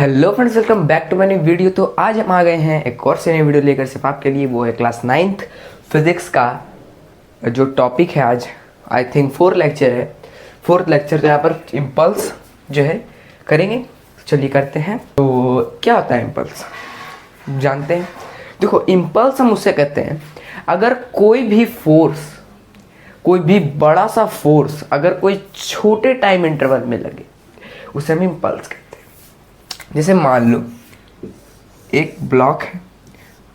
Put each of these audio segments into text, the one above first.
Hello friends, welcome back to my new video. तो आज हम आ गए हैं एक और से नई वीडियो लेकर सिर्फ आपके लिए। वो है क्लास 9th फिजिक्स का जो टॉपिक है। आज आई थिंक 4 लेक्चर है, 4th लेक्चर। तो यहाँ पर इम्पल्स जो है करेंगे। चलिए करते हैं। तो क्या होता है इम्पल्स, जानते हैं? देखो, इम्पल्स हम उससे कहते हैं अगर कोई भी फोर्स, कोई भी बड़ा सा फोर्स अगर कोई छोटे टाइम इंटरवल में लगे, उसे हम इम्पल्स कहते हैं। जैसे मान लो एक ब्लॉक है,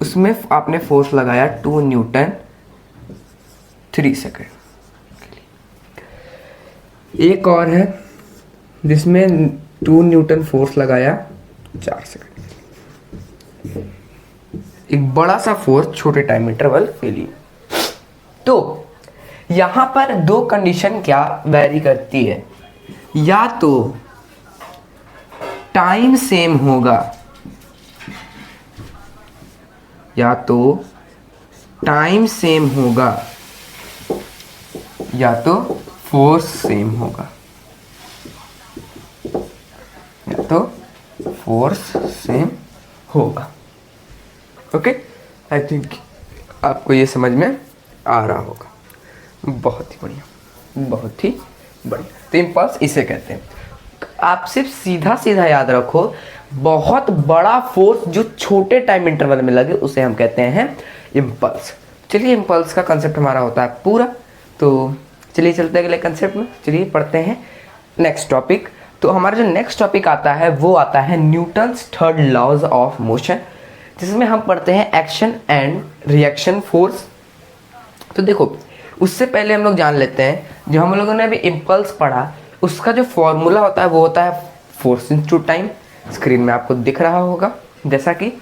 उसमें आपने फोर्स लगाया 2 न्यूटन 3 सेकेंड। एक और है जिसमें 2 न्यूटन फोर्स लगाया 4 सेकेंड। एक बड़ा सा फोर्स छोटे टाइम इंटरवल के लिए। तो यहां पर 2 कंडीशन क्या वेरी करती है, या तो टाइम सेम होगा, या तो टाइम सेम होगा, या तो फोर्स सेम होगा, या तो फोर्स सेम होगा। ओके, आई थिंक आपको ये समझ में आ रहा होगा। बहुत ही बढ़िया, बहुत ही बढ़िया। तो इम्पल्स इसे कहते हैं। आप सिर्फ सीधा सीधा याद रखो, बहुत बड़ा फोर्स जो छोटे टाइम इंटरवल में लगे उसे हम कहते हैं इम्पल्स। चलिए, इम्पल्स का कंसेप्ट हमारा होता है पूरा। तो चलिए चलते हैं अगले कंसेप्ट में। चलिए पढ़ते हैं नेक्स्ट टॉपिक। तो हमारा जो नेक्स्ट टॉपिक आता है वो आता है Newton's third laws of motion, जिसमें हम पढ़ते हैं एक्शन एंड रिएक्शन फोर्स। तो देखो, उससे पहले हम लोग जान लेते हैं, जो हम लोगों ने अभी इम्पल्स पढ़ा उसका जो फॉर्मूला होता है वो होता है फोर्स इनटू टाइम। स्क्रीन में आपको दिख रहा होगा जैसा कि,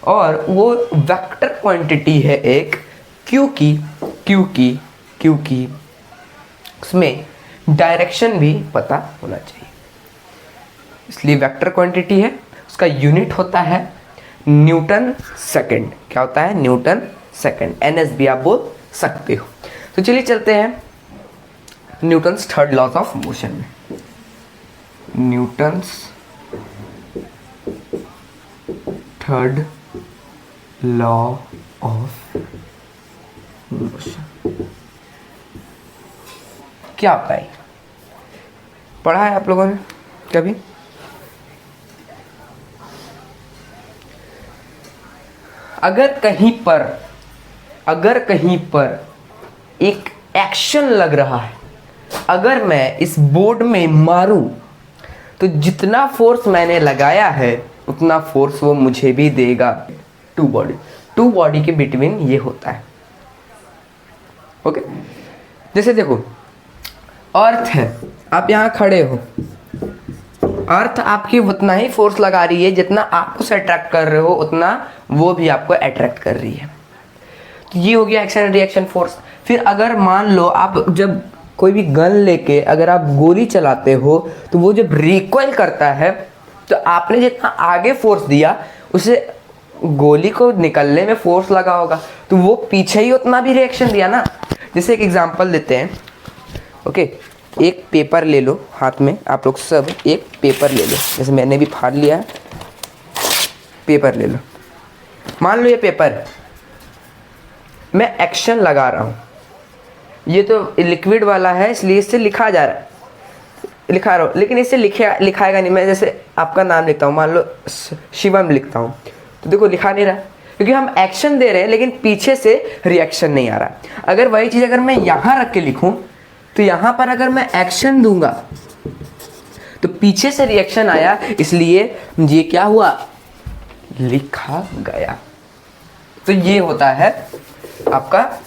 और वो वेक्टर क्वांटिटी है एक, क्योंकि उसमें डायरेक्शन भी पता होना चाहिए, इसलिए वेक्टर क्वांटिटी है। उसका यूनिट होता है न्यूटन सेकंड। क्या होता है? न्यूटन सेकंड, एनएस भी आप बोल सकते हो। तो चलिए चलते हैं Newton's third laws of motion में। Newton's third law of motion क्या होता है? पढ़ा है आप लोगों ने कभी? अगर कहीं पर एक एक्शन लग रहा है, अगर मैं इस बोर्ड में मारूं तो जितना फोर्स मैंने लगाया है उतना फोर्स वो मुझे भी देगा। टू बॉडी के बिटवीन ये होता है। ओके, जैसे देखो, अर्थ है, आप यहां खड़े हो, अर्थ आपकी उतना ही फोर्स लगा रही है जितना आप उसे अट्रैक्ट कर रहे हो, उतना वो भी आपको अट्रैक्ट कर रही है। तो ये हो गया एक्शन एंड रिएक्शन फोर्स। फिर अगर मान लो आप जब कोई भी गन लेके अगर आप गोली चलाते हो तो वो जब रिकॉइल करता है तो आपने जितना आगे फोर्स दिया उसे गोली को निकलने में फोर्स लगा होगा, तो वो पीछे ही उतना भी रिएक्शन दिया ना। जैसे एक एग्जांपल देते हैं। ओके, एक पेपर ले लो हाथ में, आप लोग सब एक पेपर ले लो। जैसे मैंने भी फाड़ लिया है, पेपर ले लो। मान लो ये पेपर, मैं एक्शन लगा रहा हूँ, ये तो लिक्विड वाला है इसलिए इससे लिखा जा रहा है, लिखा रहा हूँ, लेकिन इससे लिखाएगा नहीं। मैं जैसे आपका नाम लिखता हूँ, मान लो शिवम लिखता हूँ, तो देखो लिखा नहीं रहा, क्योंकि हम एक्शन दे रहे हैं लेकिन पीछे से रिएक्शन नहीं आ रहा। अगर वही चीज़ अगर मैं यहाँ रख के लिखूँ तो यहाँ पर अगर मैं एक्शन दूंगा तो पीछे से रिएक्शन आया, इसलिए ये क्या हुआ? लिखा गया। तो ये होता है आपका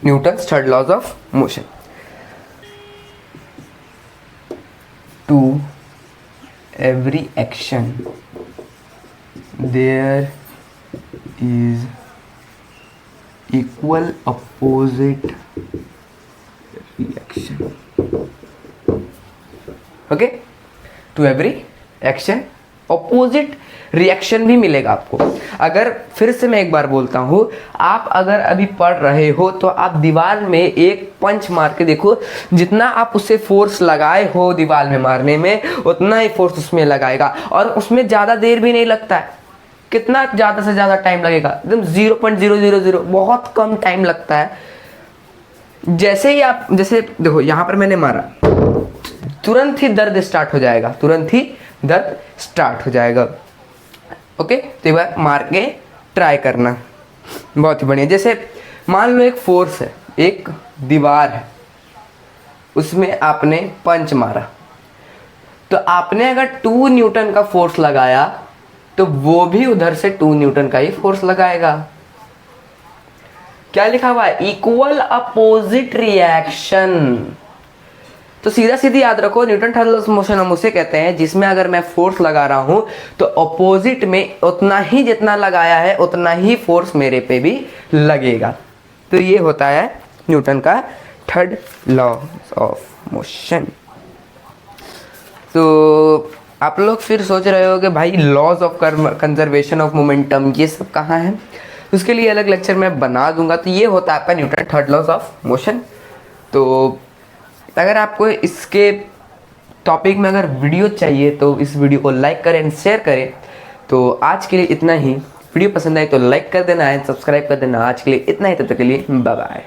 Newton's third laws of motion. To every action there is equal opposite reaction. Okay, to every action opposite reaction भी मिलेगा आपको। अगर फिर से मैं एक बार बोलता हूँ, आप अगर अभी पढ़ रहे हो तो आप दीवार में एक पंच मार के देखो, जितना आप उससे फोर्स लगाए हो दीवार में मारने में, उतना ही फोर्स उसमें लगाएगा, और उसमें ज़्यादा देर भी नहीं लगता है। कितना ज़्यादा से ज़्यादा टाइम लगेगा? एकदम 0.000, बहुत कम टाइम लगता है। जैसे ही आप, जैसे देखो यहाँ पर मैंने मारा, तुरंत ही दर्द स्टार्ट हो जाएगा, तुरंत ही दर्द स्टार्ट हो जाएगा। ओके, तो एक बार मार के ट्राई करना, बहुत ही बढ़िया। जैसे मान लो एक फोर्स है, एक दीवार है, उसमें आपने पंच मारा, तो आपने अगर 2 न्यूटन का फोर्स लगाया तो वो भी उधर से 2 न्यूटन का ही फोर्स लगाएगा। क्या लिखा हुआ है? Equal opposite reaction. तो सीधा सीधी याद रखो, Newton third law of motion हम उसे कहते हैं जिसमें अगर मैं फोर्स लगा रहा हूं तो अपोजिट में उतना ही जितना लगाया है उतना ही फोर्स मेरे पे भी लगेगा। तो ये होता है न्यूटन का थर्ड लॉ ऑफ मोशन। तो आप लोग फिर सोच रहे हो कि भाई laws of conservation of momentum ये सब कहाँ है? उसके लिए अलग लेक्चर मैं बना दूंगा। तो ये होता है आपका Newton third laws of motion. तो अगर आपको इसके टॉपिक में अगर वीडियो चाहिए तो इस वीडियो को लाइक करें एंड शेयर करें। तो आज के लिए इतना ही। वीडियो पसंद आए तो लाइक कर देना है, सब्सक्राइब कर देना। आज के लिए इतना ही, तब तक के लिए बाय बाय।